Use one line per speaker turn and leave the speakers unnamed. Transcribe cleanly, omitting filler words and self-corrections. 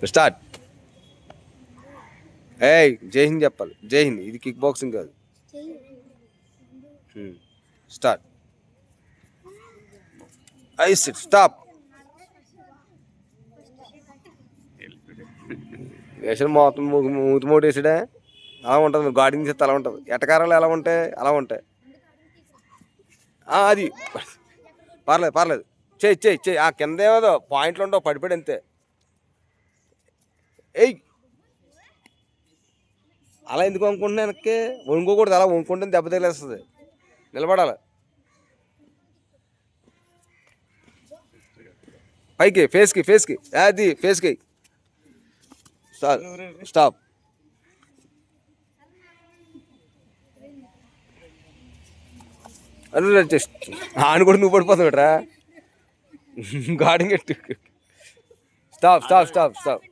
Start. ఏయ్ జై హింద్ చెప్పాలి. జై హింద్. ఇది కిక్ బాక్సింగ్ కాదు. స్టార్ట్. Ice stop. వేసాడు మొత్తం మూతి మూడు వేసాడే. అలా ఉంటుంది. మీరు గార్డింగ్ చేస్తే అలా ఉంటుంది. ఎటకారాలు ఎలా ఉంటాయి అలా ఉంటాయి. అది పర్లేదు పర్లేదు. చెయ్యి చెయ్యి చెయ్యి. ఆ కింద ఏమో పాయింట్లు ఉండవు, పడిపోయాడు అంతే. ఏయ్ అలా ఎందుకు వండుకుంటున్నా వెనక్కి? వండుకోకూడదు. అలా వండుకుంటే దెబ్బ తగిలేస్తుంది. నిలబడాలి. పైకి ఫేస్కి ఫేస్కి. అది ఫేస్కి. స్టాప్. ఆని కూడా నువ్వు పడిపోతావుట్రా. గార్డింగ్ ఎట్టు. Stop stop stop stop.